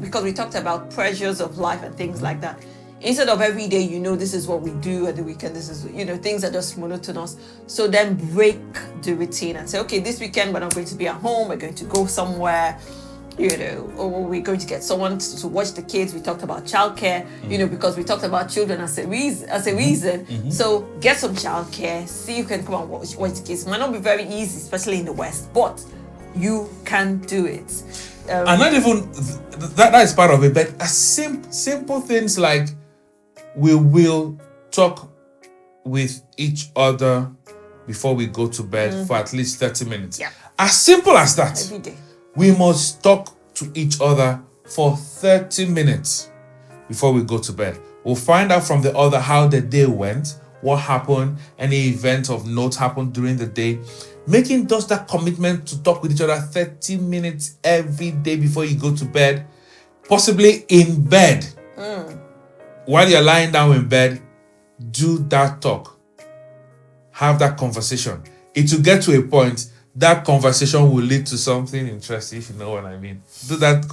because we talked about pressures of life and things like that. Instead of every day, this is what we do at the weekend, this is, things are just monotonous. So then break the routine and say, okay, this weekend we're not going to be at home, we're going to go somewhere. or we're going to get someone to watch the kids. We talked about childcare, because we talked about children as a reason. So get some childcare. See, you can come and watch the kids. It might not be very easy, especially in the West, but you can do it. And not even that is part of it, but simple things like we will talk with each other before we go to bed for at least 30 minutes. Yeah. As simple as that. Every day. We must talk to each other for 30 minutes before we go to bed. We'll find out from the other how the day went, what happened, any event of note happened during the day. Making just that commitment to talk with each other 30 minutes every day before you go to bed, possibly in bed. While you're lying down in bed, do that talk. Have that conversation. It will get to a point that conversation will lead to something interesting, if you know what I mean. Do that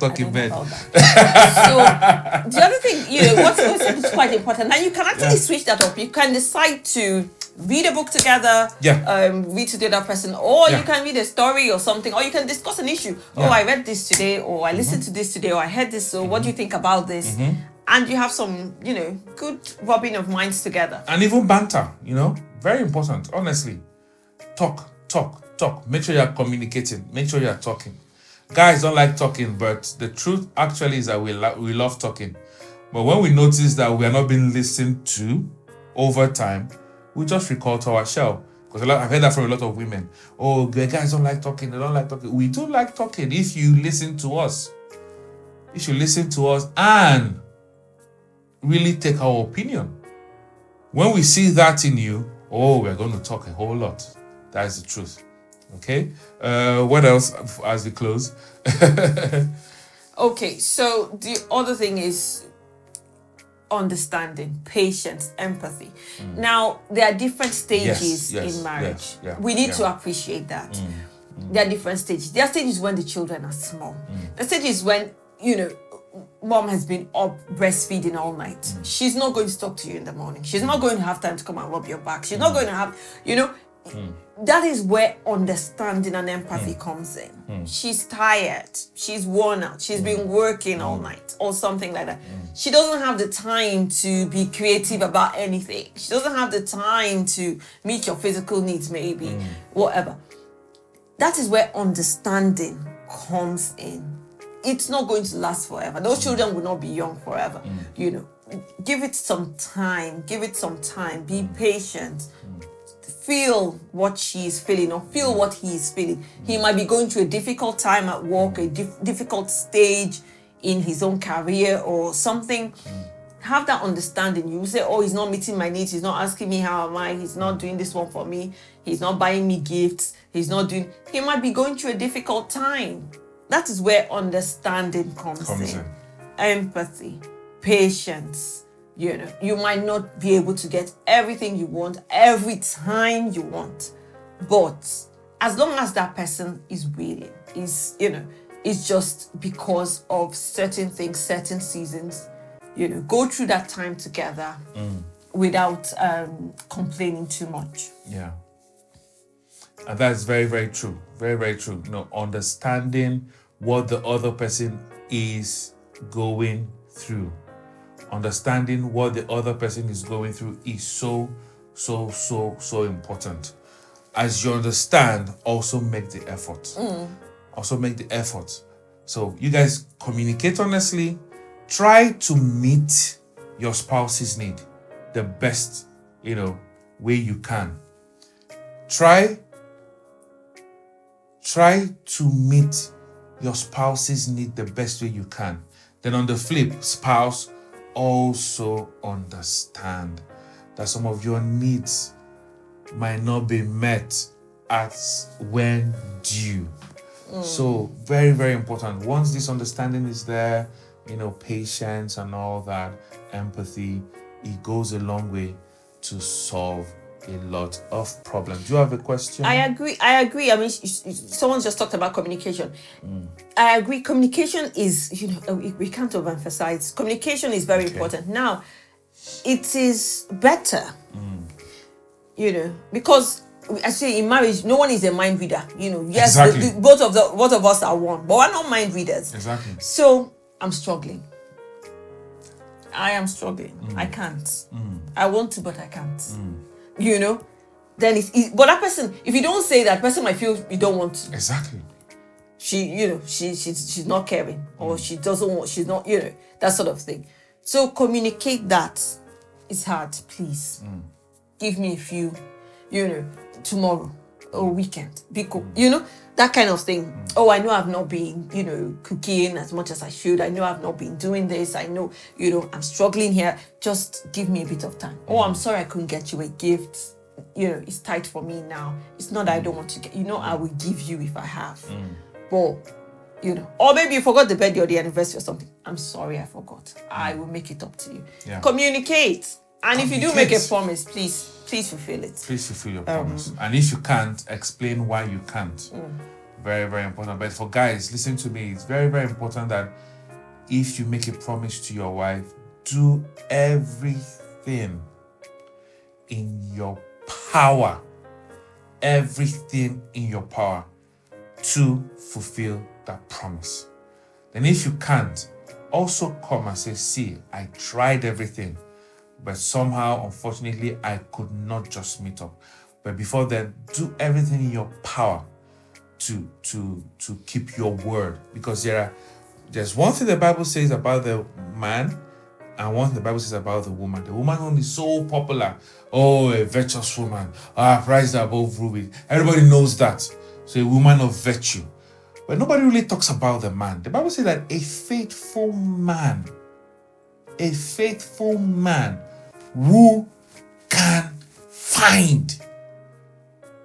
talk in bed. So the other thing, what's quite important, and you can actually switch that up. You can decide to read a book together, read to the other person, or you can read a story or something, or you can discuss an issue. Oh, I read this today, or I listened to this today, or I heard this, so what do you think about this? And you have some, good rubbing of minds together. And even banter, very important, honestly. Talk. Make sure you're communicating. Make sure you're talking. Guys don't like talking, but the truth actually is that we love talking. But when we notice that we are not being listened to over time, we just recall to our shell. Because I've heard that from a lot of women. Oh, guys don't like talking. They don't like talking. We do like talking if you listen to us. You should listen to us and really take our opinion. When we see that in you, we're going to talk a whole lot. That is the truth. Okay? What else as we close? Okay, so the other thing is understanding, patience, empathy. Now, there are different stages in marriage. We need to appreciate that. There are different stages. There are stages when the children are small. The stages when, mom has been up breastfeeding all night. She's not going to talk to you in the morning. She's not going to have time to come and rub your back. She's not going to have, that is where understanding and empathy comes in. She's tired. She's worn out. She's been working all night or something like that. She doesn't have the time to be creative about anything. She doesn't have the time to meet your physical needs, maybe, whatever. That is where understanding comes in. It's not going to last forever. Those children will not be young forever. Give it some time. Be patient. Feel what she's feeling or feel what he is feeling. He might be going through a difficult time at work, a difficult stage in his own career or something. Have that understanding. You say, he's not meeting my needs. He's not asking me how am I. He's not doing this one for me. He's not buying me gifts. He might be going through a difficult time. That is where understanding comes in. Empathy, patience. You might not be able to get everything you want every time you want, but as long as that person is willing, it's just because of certain things, certain seasons, go through that time together without complaining too much. Yeah. And that's very, very true. Very, very true. Understanding what the other person is going through. Understanding what the other person is going through is so important. As you understand, also make the effort. So you guys communicate honestly. Try to meet your spouse's need the best, way you can. Try to meet your spouse's need the best way you can. Then on the flip, spouse, also understand that some of your needs might not be met as when due. So very, very important. Once this understanding is there, patience and all that, empathy, it goes a long way to solve a lot of problems. Do you have a question? I agree. I mean, someone just talked about communication. I agree. Communication is, we can't overemphasize. Communication is very important. Now, it is better, because I say in marriage, no one is a mind reader. Yes, Exactly. both of us are one, but we're not mind readers. Exactly. So I'm struggling. I am struggling. I can't. I want to, but I can't. Then but that person, if you don't say that, person might feel you don't want to. Exactly. She's not caring, or she doesn't want, she's not, that sort of thing. So communicate that. It's hard, please. Give me a few, tomorrow or weekend. Because, that kind of thing. Oh, I know I've not been, cooking as much as I should. I know I've not been doing this. I know, I'm struggling here. Just give me a bit of time. Oh, I'm sorry I couldn't get you a gift. It's tight for me now. It's not that I don't want to get, I will give you if I have. But, or maybe you forgot the birthday or the anniversary or something. I'm sorry, I forgot. I will make it up to you. Yeah. Communicate. And if you do make a promise, please fulfill it. Please fulfill your promise. And if you can't, explain why you can't. Very, very important. But for guys, listen to me. It's very, very important that if you make a promise to your wife, do everything in your power. Everything in your power to fulfill that promise. Then if you can't, also come and say, see, I tried everything, but somehow, unfortunately, I could not just meet up. But before then, do everything in your power to keep your word. Because there's one thing the Bible says about the man, and one thing the Bible says about the woman. The woman only so popular. Oh, a virtuous woman. Prized above ruby. Everybody knows that. So a woman of virtue. But nobody really talks about the man. The Bible says that a faithful man who can find.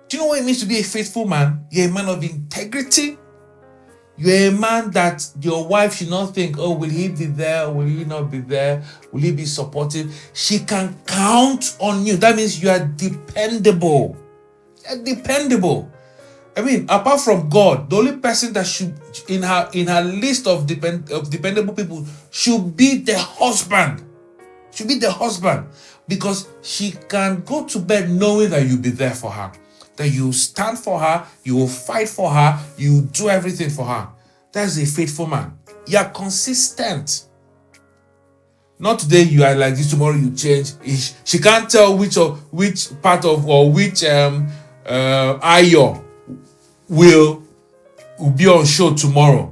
Do you know what it means to be a faithful man? You're a man of integrity. You're a man that your wife should not think, oh, will he be there? Will he not be there? Will he be supportive? She can count on you. That means you are dependable. You're dependable. I mean, apart from God, the only person that should, in her list of dependable people, should be the husband. Should be the husband. Because she can go to bed knowing that you'll be there for her. That you stand for her, you will fight for her, you do everything for her. That's a faithful man. You are consistent. Not today you are like this, tomorrow you change. She can't tell which part of or which Ayo will be on show tomorrow.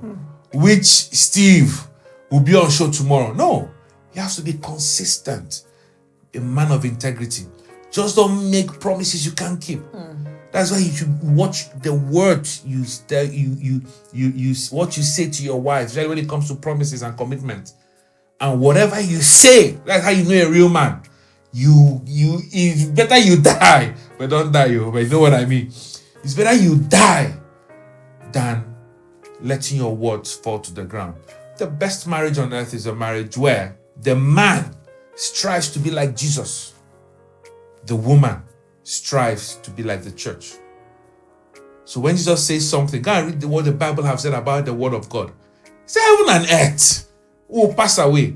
Which Steve will be on show tomorrow. No, you have to be consistent. A man of integrity. Just don't make promises you can't keep. That's why you should watch the words you what you say to your wife, especially when it comes to promises and commitment. And whatever you say, that's how you know a real man. It's better you die, but don't die, but you know what I mean. It's better you die than letting your words fall to the ground. The best marriage on earth is a marriage where the man strives to be like Jesus. The woman strives to be like the church. So when Jesus says something, go and read what the Bible have said about the word of God. Say heaven and earth will pass away.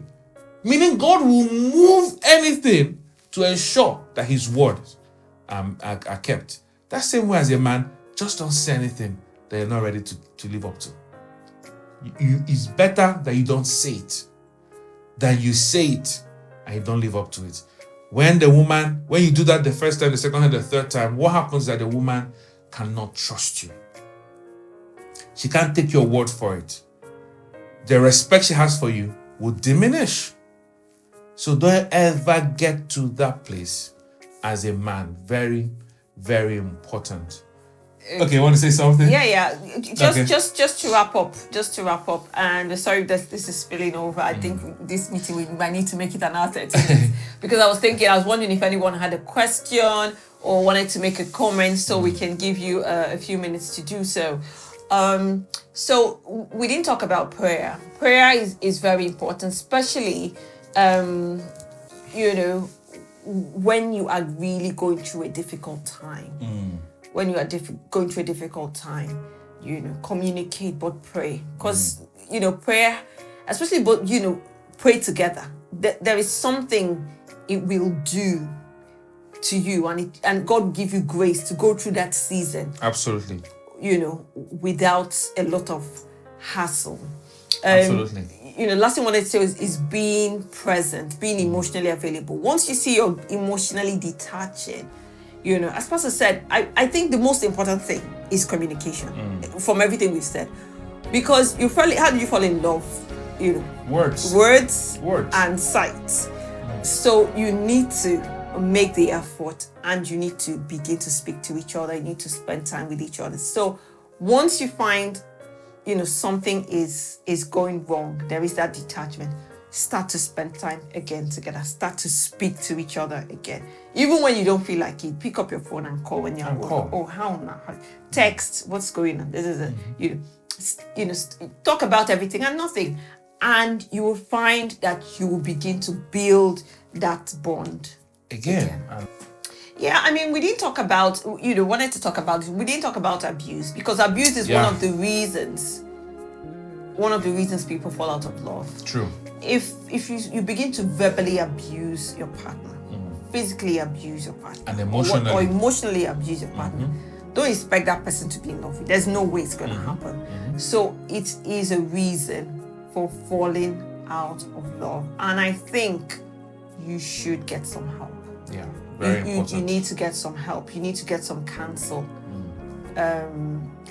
Meaning God will move anything to ensure that his words are kept. That same way as a man, just don't say anything that you're not ready to live up to. It's better that you don't say it than you say it and you don't live up to it. When you do that the first time, the second time, the third time, what happens is that the woman cannot trust you. She can't take your word for it. The respect she has for you will diminish. So don't ever get to that place as a man. Very, very important. Okay, you want to say something? Yeah. Just to wrap up. And sorry if this is spilling over. I think this meeting we might need to make it an hour 30 because I was wondering if anyone had a question or wanted to make a comment, so we can give you a few minutes to do so. So we didn't talk about prayer. Prayer is very important, especially when you are really going through a difficult time. When you are going through a difficult time, communicate, but pray. Because, prayer, especially, pray together. There is something it will do to you, and God will give you grace to go through that season. Absolutely. Without a lot of hassle. Absolutely. Last thing I wanted to say is being present, being emotionally available. Once you see you're emotionally detaching, as Pastor said, I think the most important thing is communication from everything we've said. Because how do you fall in love? Words and sight. So you need to make the effort, and you need to begin to speak to each other. You need to spend time with each other. So once you find something is going wrong, there is that detachment, start to spend time again together, start to speak to each other again. Even when you don't feel like it, pick up your phone and call when you're home. Oh, how now? Text, what's going on? This is talk about everything and nothing, and you will find that you will begin to build that bond again. Yeah, we didn't talk about, we didn't talk about abuse, because abuse is one of the reasons people fall out of love. True. If you begin to verbally abuse your partner, physically abuse your partner, and emotionally, or emotionally abuse your partner, don't expect that person to be in love with you. There's no way it's going to happen. So it is a reason for falling out of love. And I think you should get some help. Yeah, very important. You need to get some help. You need to get some counsel.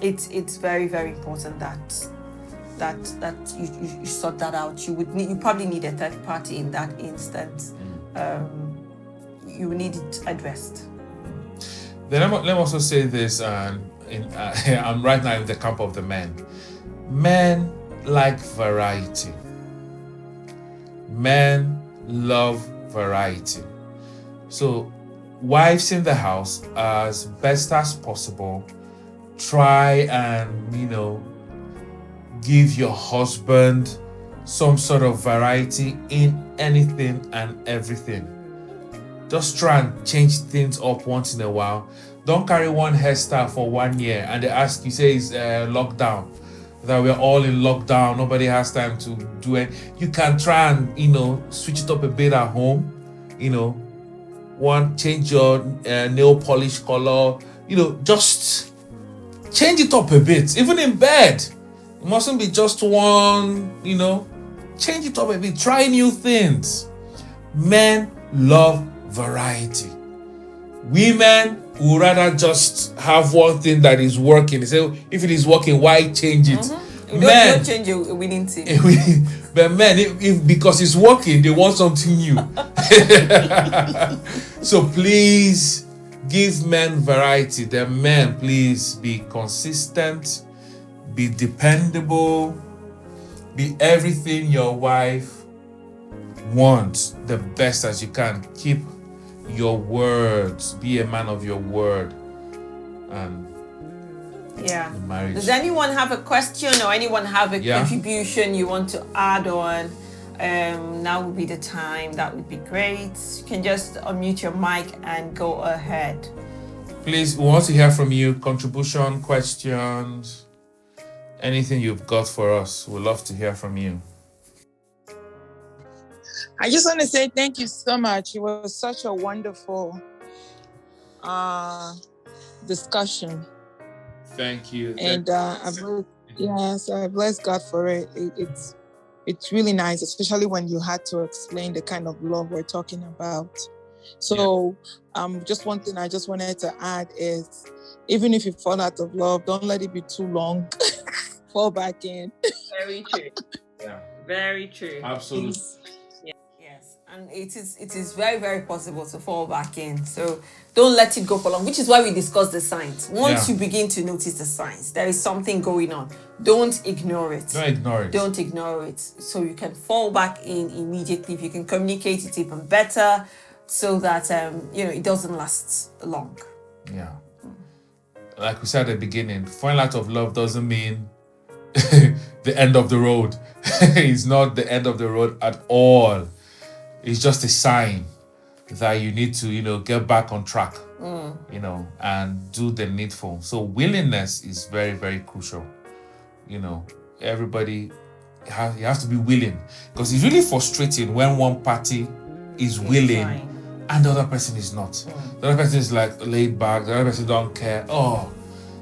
It's very, very important that you sort that out. You probably need a third party in that instance. You need it addressed. Then let me also say this, I'm right now in the camp of the men. Men like variety. Men love variety. So wives in the house, as best as possible, try and, give your husband some sort of variety in anything and everything. Just try and change things up once in a while. Don't carry one hairstyle for 1 year and they ask you, say it's lockdown, that we're all in lockdown, nobody has time to do it. You can try and, switch it up a bit at home, change your nail polish color, just change it up a bit. Even in bed, it mustn't be just one, change it up a bit, try new things. Men love variety. Women would rather just have one thing that is working. They say, if it is working, why change it? Don't change a winning team. But men, if because it's working, they want something new. So please give men variety. The men, please be consistent, be dependable, be everything your wife wants, the best as you can. Keep your words. Be a man of your word. Marriage. Does anyone have a question or anyone have a contribution you want to add on? Now would be the time. That would be great. You can just unmute your mic and go ahead. Please, we want to hear from you. Contribution, questions, anything you've got for us. We'd love to hear from you. I just want to say thank you so much. It was such a wonderful discussion. Thank you. And I bless God for it. It's really nice, especially when you had to explain the kind of love we're talking about. So just one thing I just wanted to add is, even if you fall out of love, don't let it be too long. Fall back in. Very true. Yeah. Very true. Absolutely. Yes, and it is very, very possible to fall back in. So don't let it go for long, which is why we discuss the signs. Once you begin to notice the signs, there is something going on. Don't ignore it. Don't ignore it. So you can fall back in immediately. If you can communicate it even better, so that it doesn't last long. Yeah. Like we said at the beginning, falling out of love doesn't mean the end of the road. It's not the end of the road at all. It's just a sign that you need to, get back on track, and do the needful. So willingness is very, very crucial. Everybody, you have to be willing, because it's really frustrating when one party is willing and the other person is not. The other person is like laid back, the other person don't care. Oh,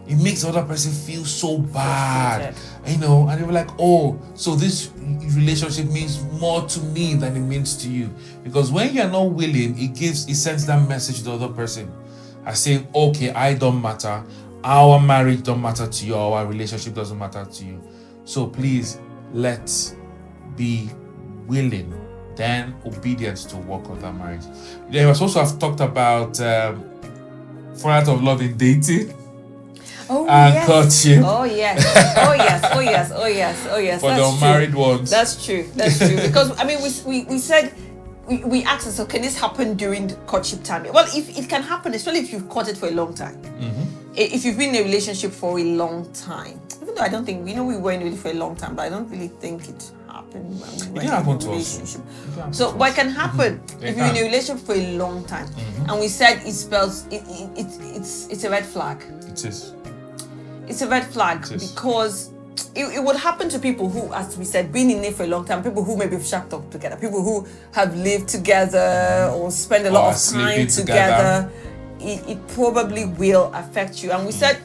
it makes the other person feel so bad, you know, and they were like, oh, so this relationship means more to me than it means to you. Because when you're not willing, it sends that message to the other person. I say, okay, I don't matter, our marriage don't matter to you, our relationship doesn't matter to you. So please, let's be willing, then obedience to work on that marriage. They must also have talked about falling out of love in dating. And courtship. Oh yes. Oh yes. Oh yes. Oh yes. Oh yes. For the unmarried ones. That's true. That's true. Because I mean, we said we asked, so can this happen during courtship time? Well, if it can happen, especially if you've courted for a long time. If you've been in a relationship for a long time, even though I don't think we were in it for a long time, but I don't really think it happened when we were in a relationship. So what can happen if you're in a relationship for a long time, and we said it's a red flag. It is. It's a red flag because it would happen to people who, as we said, been in it for a long time, people who maybe have shacked up together, people who have lived together or spend a lot of time together. It probably will affect you. And we said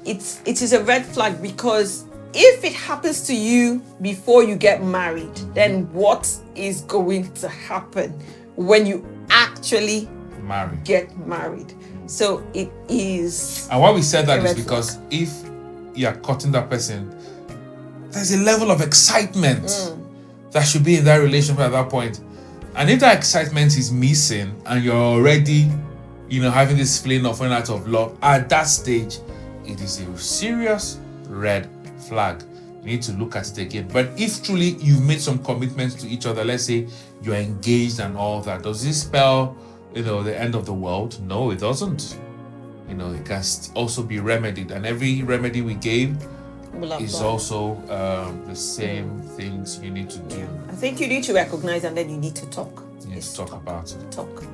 it is a red flag because if it happens to you before you get married, then what is going to happen when you actually get married? So it is. And why we said that is because if you're cutting that person, there's a level of excitement that should be in that relationship at that point. And if that excitement is missing and you're already, having this feeling of falling out of love, at that stage, it is a serious red flag. You need to look at it again. But if truly you've made some commitments to each other, let's say you're engaged and all that, does this spell the end of the world? No, it doesn't. It can also be remedied, and every remedy we gave is also the same things you need to do. I think you need to recognize, and then you need to talk. You need to talk about it. Talk.